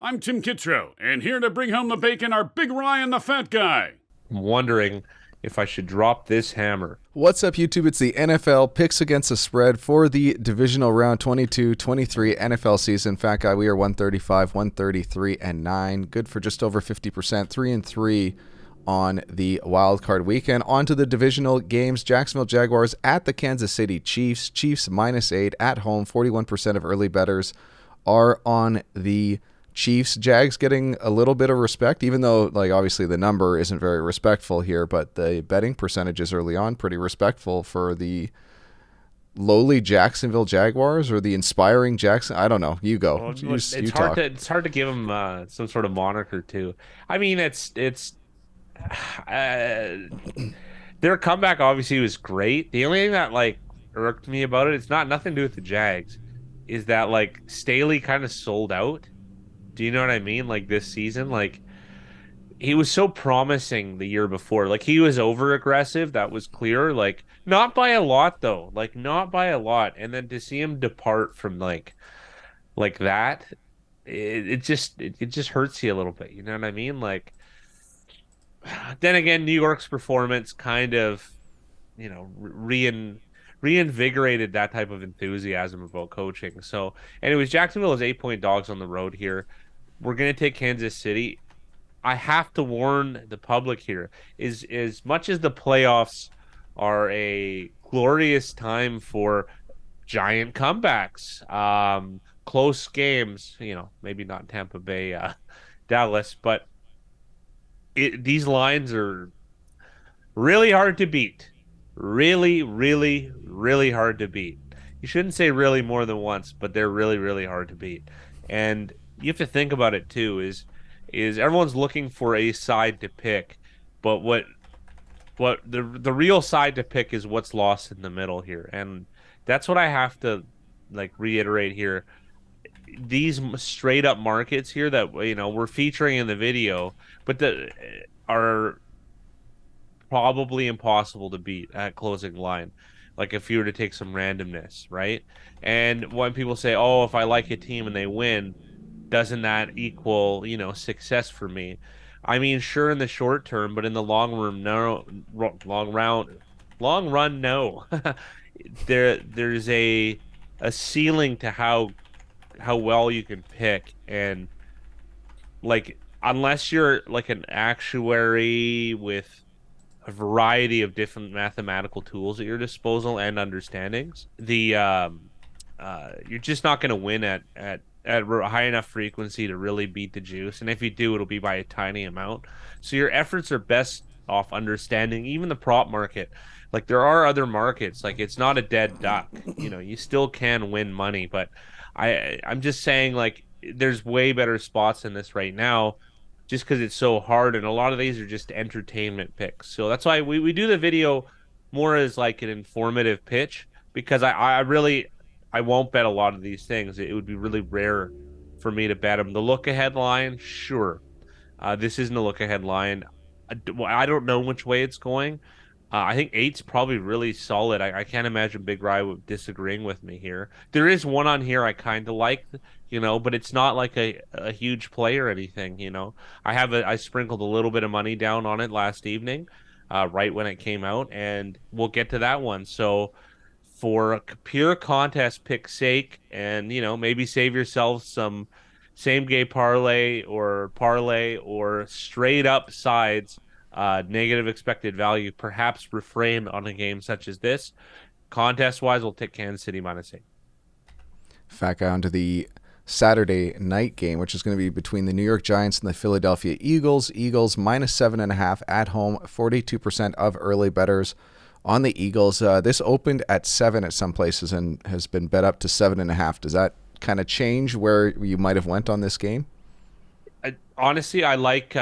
I'm Tim Kittro, and here to bring home the bacon are Big Ryan the Fat Guy. I'm wondering if I should drop this hammer. What's up, YouTube? It's the NFL picks against the spread for the divisional round 22-23 NFL season. Fat Guy, we are 135, 133, and 9. Good for just over 50%, 3-3 on the wild card weekend. On to the divisional games. Jacksonville Jaguars at the Kansas City Chiefs. Chiefs -8 at home. 41% of early bettors are on the Chiefs. Jags getting a little bit of respect, even though, like, obviously the number isn't very respectful here, but the betting percentages early on pretty respectful for the lowly Jacksonville Jaguars, or the inspiring Jackson. I don't know. You go. Well, You talk. it's hard to give them some sort of moniker too. I mean, uh, their comeback obviously was great. The only thing that like irked me about it, it's not nothing to do with the Jags, is that like Staley kind of sold out. Do you know what I mean? Like this season, like he was so promising the year before. Like he was over aggressive, that was clear. Like not by a lot though. Like not by a lot. And then to see him depart from like that, it just hurts you a little bit. You know what I mean? Like then again, New York's performance kind of, reinvigorated that type of enthusiasm about coaching. So, anyways, Jacksonville is 8-point dogs on the road here. We're gonna take Kansas City. I have to warn the public here: is as much as the playoffs are a glorious time for giant comebacks, close games. Maybe not Tampa Bay, Dallas, but these lines are really hard to beat. Really, really, really hard to beat. You shouldn't say really more than once, but they're really, really hard to beat. And you have to think about it too, is everyone's looking for a side to pick, but what the real side to pick is what's lost in the middle here. And that's what I have to like reiterate here. These straight up markets here that we're featuring in the video, but that are probably impossible to beat at closing line. Like if you were to take some randomness, right? And when people say, "Oh, if I like a team and they win, doesn't that equal, success for me?" I mean, sure in the short term, but in the long run, no. Long run, no. There's a ceiling to how well you can pick, and like unless you're like an actuary with a variety of different mathematical tools at your disposal and understandings, the you're just not going to win at a high enough frequency to really beat the juice. And if you do, it'll be by a tiny amount. So your efforts are best off understanding even the prop market. Like there are other markets, like it's not a dead duck. You still can win money, but I'm just saying, like, there's way better spots in this right now just because it's so hard, and a lot of these are just entertainment picks. So that's why we do the video more as like an informative pitch, because I really I won't bet a lot of these things. It would be really rare for me to bet them. The look ahead line, sure. This isn't a look ahead line. I don't know which way it's going. I think eight's probably really solid. I can't imagine Big Rye disagreeing with me here. There is one on here I kind of like, but it's not like a huge play or anything. I sprinkled a little bit of money down on it last evening, right when it came out, and we'll get to that one. So for a pure contest pick sake, and maybe save yourself some same game parlay or straight up sides, negative expected value, perhaps refrain on a game such as this. Contest wise, we'll take Kansas City -8. Fat Guy onto the Saturday night game, which is going to be between the New York Giants and the Philadelphia Eagles. Eagles -7.5 at home. 42% of early bettors on the Eagles. This opened at 7 at some places and has been bet up to 7.5. Does that kind of change where you might have went on this game? Honestly, I like.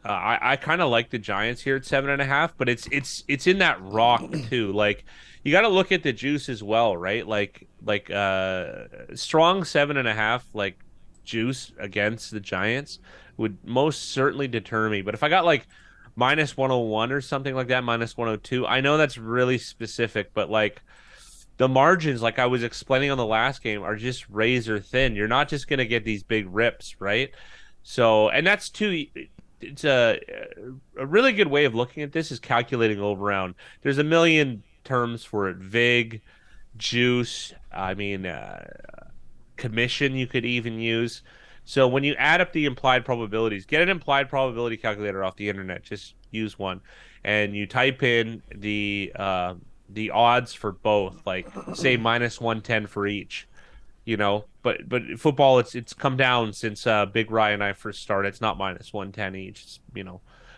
I kind of like the Giants here at 7.5, but it's in that rock too. Like you got to look at the juice as well, right? Like strong 7.5 like juice against the Giants would most certainly deter me. But if I got like -101 or something like that, -102, I know that's really specific, but like the margins, like I was explaining on the last game, are just razor thin. You're not just going to get these big rips, right? So, and that's too, it's a really good way of looking at this is calculating over round. There's a million terms for it. VIG, juice, commission you could even use. So when you add up the implied probabilities, get an implied probability calculator off the internet. Just use one, and you type in the odds for both, like say minus 110 for each. But football, it's come down since Big Ryan and I first started. It's not minus 110 each. It's,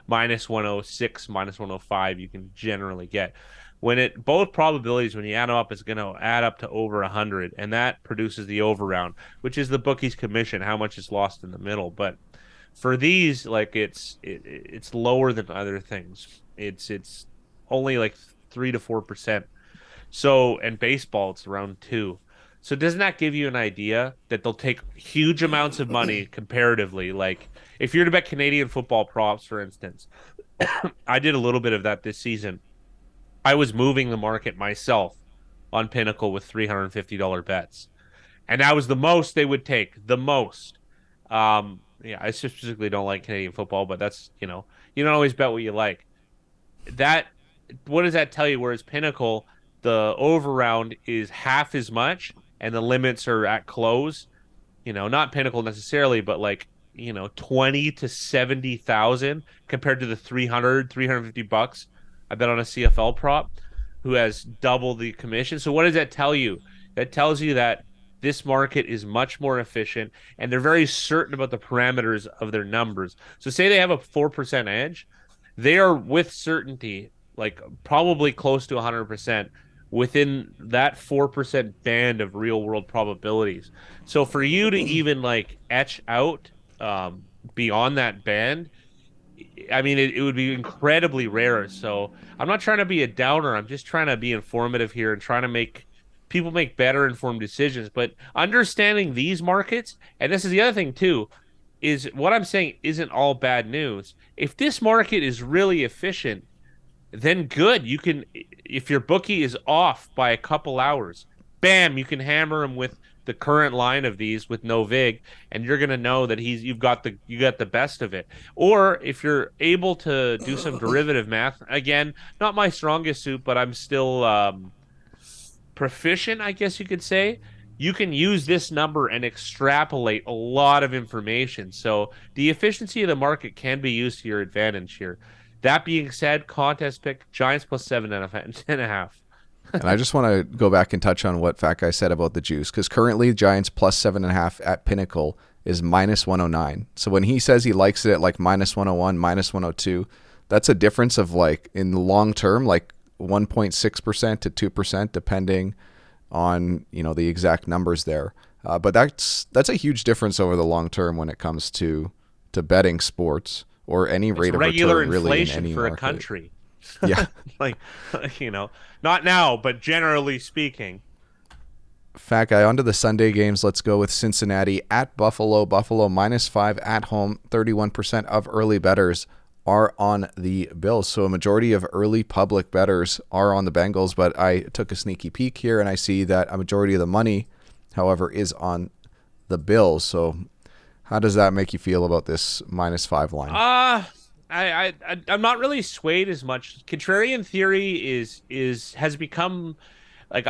minus 106, minus 105 you can generally get. Both probabilities, when you add them up, is going to add up to over 100, and that produces the over round, which is the bookie's commission, how much is lost in the middle. But for these, like it's lower than other things. It's only like 3 to 4%. So, and baseball, it's around 2. So doesn't that give you an idea that they'll take huge amounts of money comparatively? Like if you're to bet Canadian football props, for instance, I did a little bit of that this season. I was moving the market myself on Pinnacle with $350 bets. And that was the most they would take, the most. I specifically don't like Canadian football, but that's, you don't always bet what you like. What does that tell you? Whereas Pinnacle, the over round is half as much and the limits are at close, not Pinnacle necessarily, but like, 20 to 70,000 compared to the $350 I bet on a CFL prop who has double the commission. So what does that tell you? That tells you that this market is much more efficient and they're very certain about the parameters of their numbers. So say they have a 4% edge, they are with certainty, like probably close to 100% within that 4% band of real world probabilities. So for you to even like etch out beyond that band, I mean, it would be incredibly rare. So I'm not trying to be a downer. I'm just trying to be informative here and trying to make people make better informed decisions. But understanding these markets, and this is the other thing too, is what I'm saying isn't all bad news. If this market is really efficient, then good. You can, if your bookie is off by a couple hours, bam, you can hammer him with the current line of these with no vig, and you're gonna know that you got the best of it. Or if you're able to do some derivative math, again, not my strongest suit, but I'm still proficient, I guess you could say. You can use this number and extrapolate a lot of information. So the efficiency of the market can be used to your advantage here. That being said, contest pick Giants plus 7.5. And I just want to go back and touch on what Fat Guy said about the juice, because currently Giants plus 7.5 at Pinnacle is minus 109. So when he says he likes it at like minus 101, minus 102, that's a difference of like in the long term, like 1.6% to 2%, depending on the exact numbers there. But that's a huge difference over the long term when it comes to betting sports or any rate of return really in any for market. A country. Yeah. like, not now, but generally speaking. Fat Guy, onto the Sunday games. Let's go with Cincinnati at Buffalo. Buffalo -5 at home. 31% of early bettors are on the Bills. So a majority of early public bettors are on the Bengals, but I took a sneaky peek here and I see that a majority of the money, however, is on the Bills. So how does that make you feel about this -5 line? I'm not really swayed as much. Contrarian theory has become like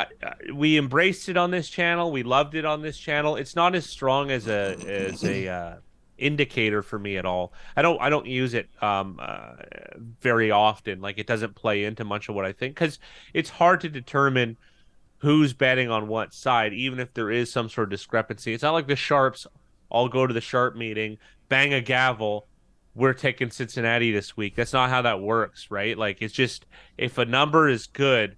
we embraced it on this channel. We loved it on this channel. It's not as strong as a indicator for me at all. I don't use it very often. Like it doesn't play into much of what I think because it's hard to determine who's betting on what side, even if there is some sort of discrepancy. It's not like the sharps all go to the sharp meeting, bang a gavel, we're taking Cincinnati this week. That's not how that works, right? Like it's just if a number is good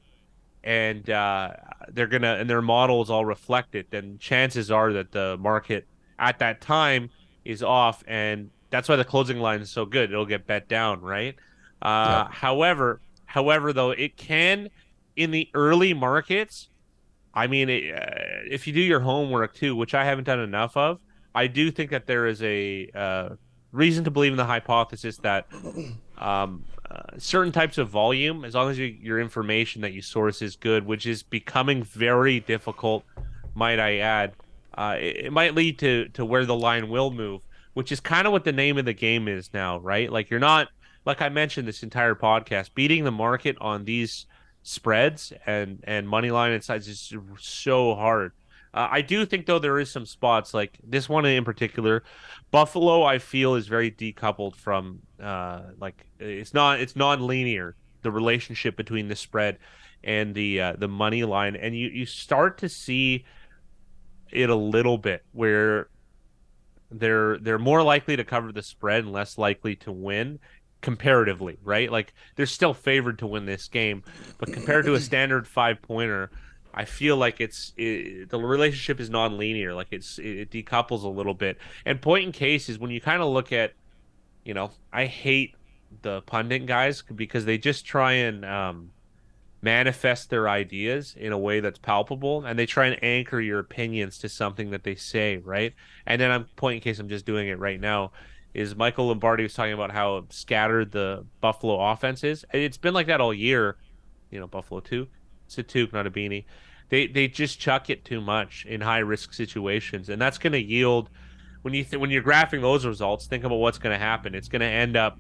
and their models all reflect it, then chances are that the market at that time is off, and that's why the closing line is so good. It'll get bet down, right? Yeah. However, though, it can in the early markets. I mean, if you do your homework too, which I haven't done enough of, I do think that there is a reason to believe in the hypothesis that certain types of volume, as long as your information that you source is good, which is becoming very difficult, might I add, it might lead to where the line will move, which is kind of what the name of the game is now, right? Like you're not, like I mentioned this entire podcast, beating the market on these spreads and money line and sides is so hard. I do think though there is some spots like this one in particular. Buffalo, I feel, is very decoupled from like it's non-linear, the relationship between the spread and the money line, and you start to see it a little bit where they're more likely to cover the spread and less likely to win comparatively, right? Like they're still favored to win this game, but compared to a standard 5-pointer, I feel like the relationship is non-linear. Like it decouples a little bit. And point in case is when you kind of look at, I hate the pundit guys because they just try and manifest their ideas in a way that's palpable, and they try and anchor your opinions to something that they say, right? And then point in case I'm just doing it right now, is Michael Lombardi was talking about how scattered the Buffalo offense is. It's been like that all year. Buffalo Took. It's a Took, not a beanie. They just chuck it too much in high risk situations, and that's going to yield when you're graphing those results. Think about what's going to happen. It's going to end up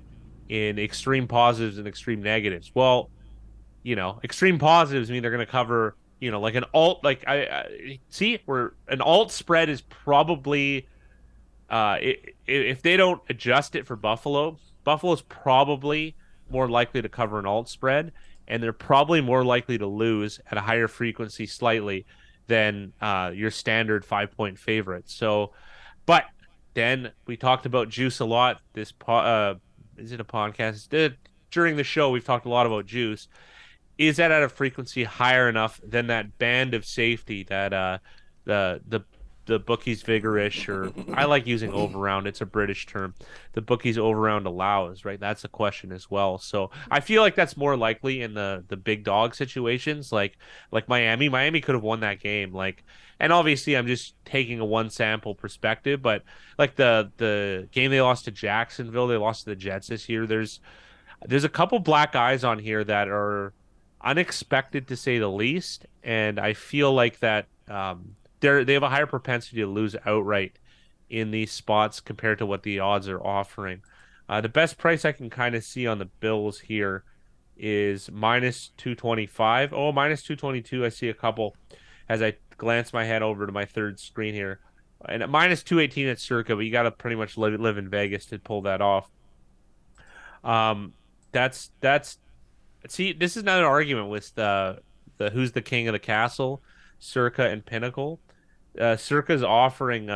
in extreme positives and extreme negatives. Well, extreme positives mean they're going to cover, like an alt. Like I see where an alt spread is probably, if they don't adjust it for Buffalo, Buffalo's probably more likely to cover an alt spread, and they're probably more likely to lose at a higher frequency slightly than your standard 5-point favorite. So, but then we talked about juice a lot. Is it a podcast? During the show, we've talked a lot about juice. Is that at a frequency higher enough than that band of safety that the bookies vigorish, or I like using overround, it's a British term, the bookies overround allows, right? That's a question as well. So I feel like that's more likely in the big dog situations, like Miami could have won that game, like, and obviously I'm just taking a one sample perspective, but like the game they lost to Jacksonville, they lost to the Jets this year, there's a couple black eyes on here that are unexpected to say the least, and I feel like that they have a higher propensity to lose outright in these spots compared to what the odds are offering. The best price I can kind of see on the Bills here is minus 225. Oh, minus 222. I see a couple as I glance my head over to my third screen here. And at minus 218 at Circa, but you got to pretty much live in Vegas to pull that off. See, this is not an argument with the who's the king of the castle, Circa and Pinnacle. Circa's offering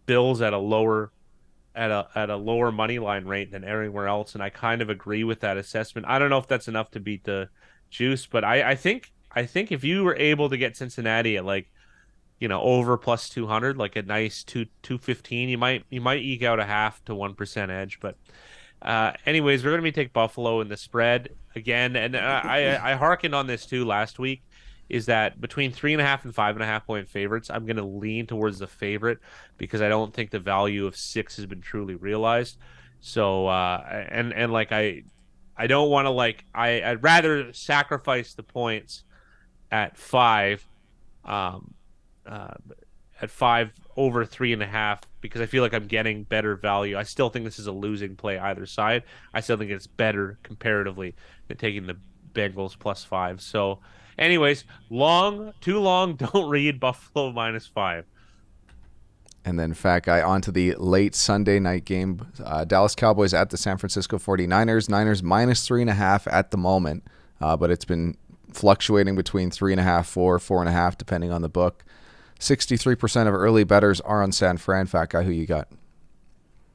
Bills at a lower money line rate than everywhere else, and I kind of agree with that assessment. I don't know if that's enough to beat the juice, but I think if you were able to get Cincinnati at like over plus 200, like a nice 215, you might eke out a 0.5 to 1% edge. But anyways, we're gonna take Buffalo in the spread again, and I hearkened on this too last week. Is that between 3.5 and 5.5 point favorites? I'm going to lean towards the favorite because I don't think the value of 6 has been truly realized. So, and like I don't want to I'd rather sacrifice the points at 5, at 5 over 3.5 because I feel like I'm getting better value. I still think this is a losing play either side. I still think it's better comparatively than taking the Bengals plus 5. So. Anyways, too long, don't read Buffalo minus 5. And then Fat Guy onto the late Sunday night game. Dallas Cowboys at the San Francisco 49ers. Niners minus 3.5 at the moment, but it's been fluctuating between 3.5, 4, 4.5, depending on the book. 63% of early bettors are on San Fran. Fat Guy, who you got?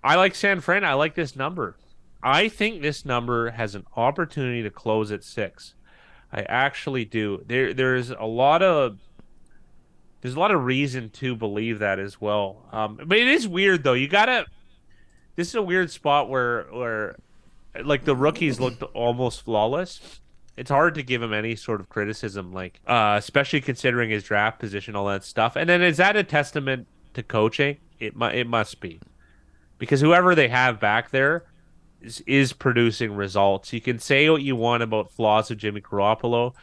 I like San Fran. I like this number. I think this number has an opportunity to close at 6. I actually do. There's a lot of reason to believe that as well. But it is weird though. This is a weird spot where like the rookies looked almost flawless. It's hard to give him any sort of criticism, like especially considering his draft position, all that stuff. And then is that a testament to coaching? It must be, because whoever they have back there is producing results. You can say what you want about flaws of Jimmy Garoppolo.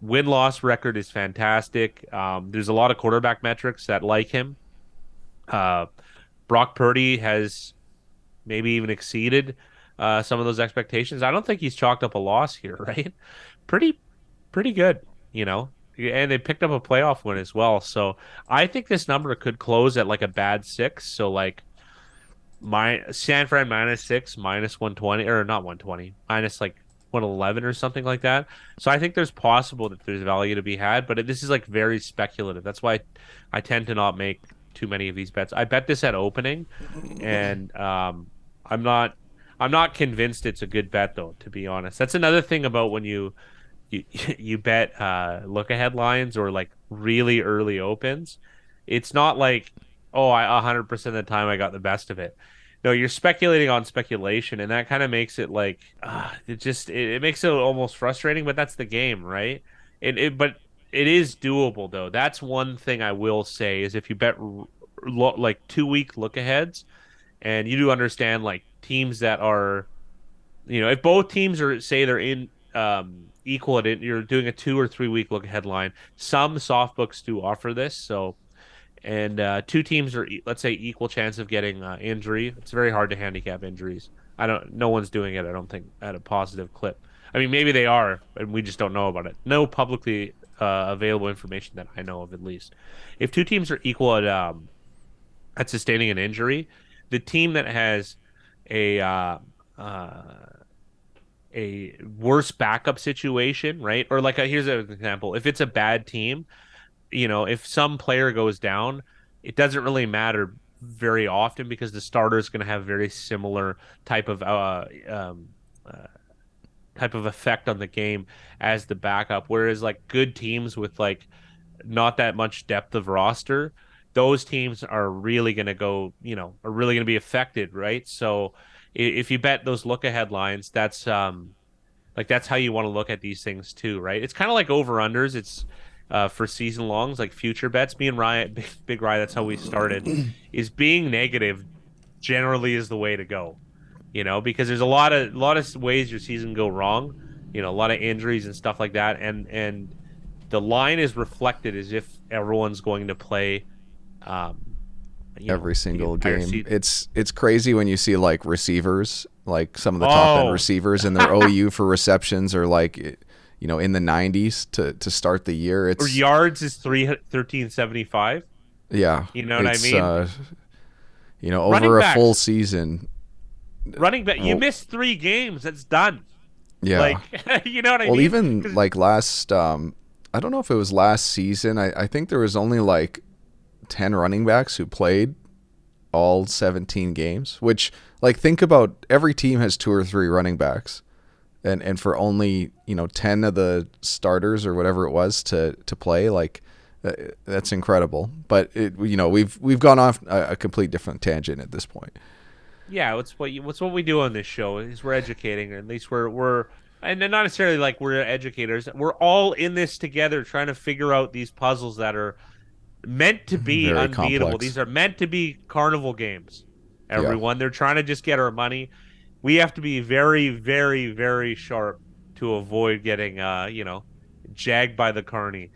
Win-loss record is fantastic. There's a lot of quarterback metrics that like him. Brock Purdy has maybe even exceeded some of those expectations. I don't think he's chalked up a loss here, right? Pretty, pretty good, you know. And they picked up a playoff win as well. So I think this number could close at like a bad 6. So like San Fran -6, -120, or not 120, minus like 111 or something like that. So I think there's possible that there's value to be had, but this is like very speculative. That's why I tend to not make too many of these bets. I bet this at opening, and I'm not convinced it's a good bet though, to be honest. That's another thing about when you bet look ahead lines or like really early opens. It's not like, oh, I 100% of the time I got the best of it. No, you're speculating on speculation, and that kind of makes it like it makes it almost frustrating. But that's the game, right? But it is doable though. That's one thing I will say is if you bet like 2 week look aheads, and you do understand like teams that are, if both teams are say they're in equal at it, you're doing a 2 or 3 week look ahead line. Some soft books do offer this, so. And two teams are, let's say, equal chance of getting injury. It's very hard to handicap injuries. No one's doing it, I don't think, at a positive clip. I mean, maybe they are, and we just don't know about it. No publicly available information that I know of, at least. If two teams are equal at sustaining an injury, the team that has a worse backup situation, right? Or like here's an example: if it's a bad team. If some player goes down, it doesn't really matter very often because the starter is going to have very similar type of effect on the game as the backup. Whereas like good teams with like not that much depth of roster, those teams are really going to go, are really going to be affected, right? So if you bet those look ahead lines, that's that's how you want to look at these things too, right? It's kind of like over unders. It's for season longs, like future bets. Me and Ryan, Big Ryan, that's how we started. Is being negative generally is the way to go, because there's a lot of ways your season go wrong. A lot of injuries and stuff like that, and the line is reflected as if everyone's going to play every single game. Season. It's crazy when you see like receivers, like some of the top end receivers, and their OU for receptions are like. In the 90s to start the year. Or yards is 1375. Yeah. You know what I mean? Over a full season. Running back, you missed 3 games. That's done. Yeah. Like, you know what I mean? Well, even like last, I don't know if it was last season. I think there was only like 10 running backs who played all 17 games, which like think about every team has 2 or 3 running backs. And for only 10 of the starters or whatever it was to play, like that's incredible. But we've gone off a complete different tangent at this point. Yeah, what's what we do on this show is we're educating, or at least we're and not necessarily like we're educators. We're all in this together, trying to figure out these puzzles that are meant to be very unbeatable. complex. These are meant to be carnival games. Everyone, they're trying to just get our money. We have to be very, very, very sharp to avoid getting, jagged by the carny.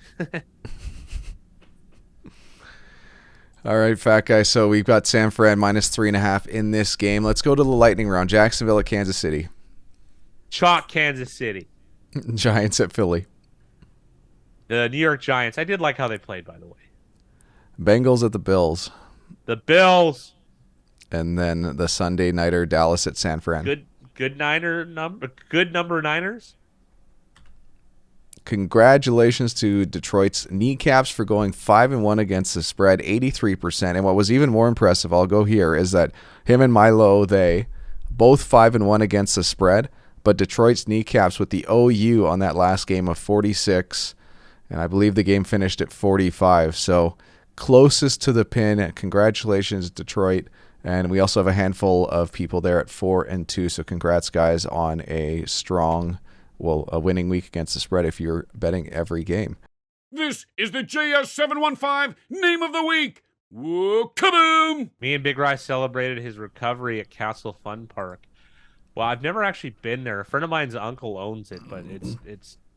All right, fat guy. So we've got San Fran -3.5 in this game. Let's go to the lightning round. Jacksonville at Kansas City. Chalk Kansas City. Giants at Philly. The New York Giants. I did like how they played, by the way. Bengals at the Bills. The Bills. And then the Sunday nighter, Dallas at San Fran. Good number Niners. Congratulations to Detroit's kneecaps for going 5-1 against the spread, 83%. And what was even more impressive, I'll go here, is that him and Milo, they both 5-1 against the spread, but Detroit's kneecaps with the OU on that last game of 46, and I believe the game finished at 45. So closest to the pin. Congratulations, Detroit. And we also have a handful of people there at 4-2. So congrats, guys, on a winning week against the spread if you're betting every game. This is the JS715 Name of the Week. Whoa, kaboom! Me and Big Rye celebrated his recovery at Castle Fun Park. Well, I've never actually been there. A friend of mine's uncle owns it, but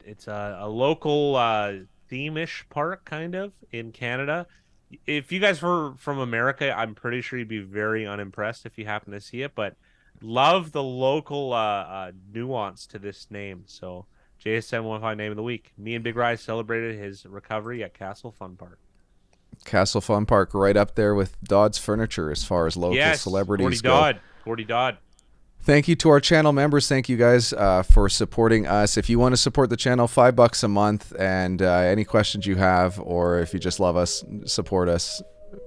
it's a local theme-ish park kind of in Canada. If you guys were from America, I'm pretty sure you'd be very unimpressed if you happen to see it, but love the local nuance to this name. So JSM 15 name of the week. Me and Big Rye celebrated his recovery at Castle Fun Park. Castle Fun Park right up there with Dodd's Furniture as far as local celebrities go. Gordy Dodd. Thank you to our channel members. Thank you guys for supporting us. If you want to support the channel, $5 a month, and any questions you have, or if you just love us, support us,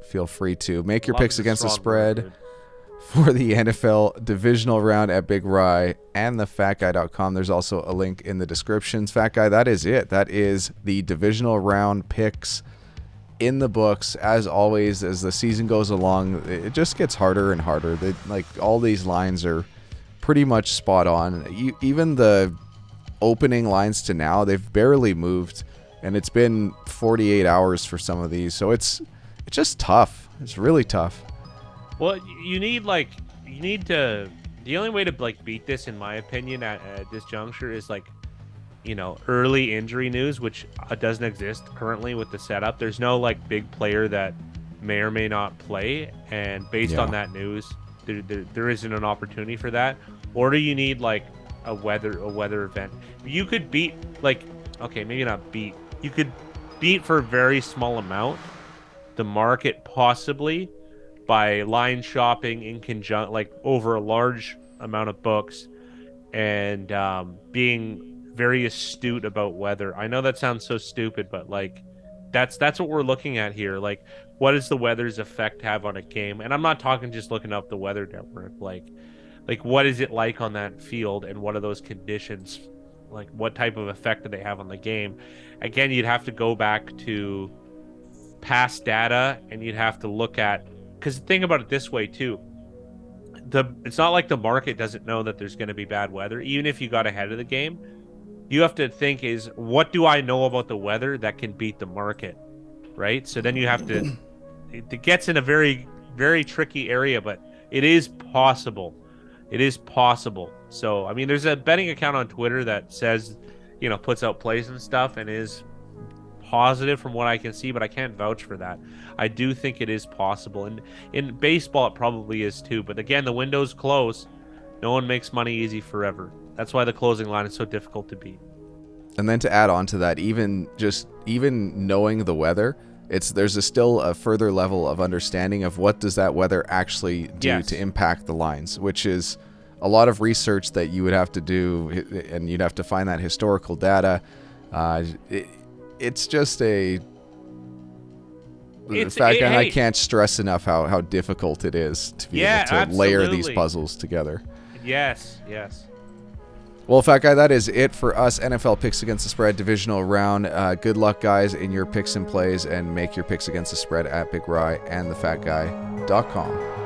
feel free to. Make your picks against the spread for the NFL Divisional Round at Big Rye and thefatguy.com. There's also a link in the descriptions. Fat Guy, that is it. That is the Divisional Round picks in the books. As always, as the season goes along, it just gets harder and harder. All these lines are pretty much spot on. Even the opening lines to now, they've barely moved, and it's been 48 hours for some of these, so it's just tough. It's really tough. Well, you need to, the only way to beat this, in my opinion, at this juncture is early injury news, which doesn't exist currently with the setup. There's no big player that may or may not play, and based on that news, there isn't an opportunity for that. Or do you need a weather event? You could beat maybe not beat. You could beat for a very small amount the market, possibly by line shopping in conjunction, over a large amount of books, and being very astute about weather. I know that sounds so stupid, but that's what we're looking at here. What does the weather's effect have on a game? And I'm not talking just looking up the weather network. What is it like on that field, and what are those conditions? What type of effect do they have on the game? Again, you'd have to go back to past data, and you'd have to look at, because think about it this way too. It's not like the market doesn't know that there's going to be bad weather. Even if you got ahead of the game, you have to think is, what do I know about the weather that can beat the market, right? So then you have to, it gets in a very, very tricky area, but it is possible. It is possible. So, I mean, there's a betting account on Twitter that says, puts out plays and stuff, and is positive from what I can see, but I can't vouch for that. I do think it is possible. And in baseball, it probably is too. But again, the window's close. No one makes money easy forever. That's why the closing line is so difficult to beat. And then to add on to that, even knowing the weather, there's still a further level of understanding of what does that weather actually do to impact the lines, which is a lot of research that you would have to do, and you'd have to find that historical data. It's just I can't stress enough how difficult it is to be able to layer these puzzles together. Yes. Well, Fat Guy, that is it for us. NFL Picks Against the Spread Divisional Round. Good luck, guys, in your picks and plays, and make your picks against the spread at Big Rye and thefatguy.com.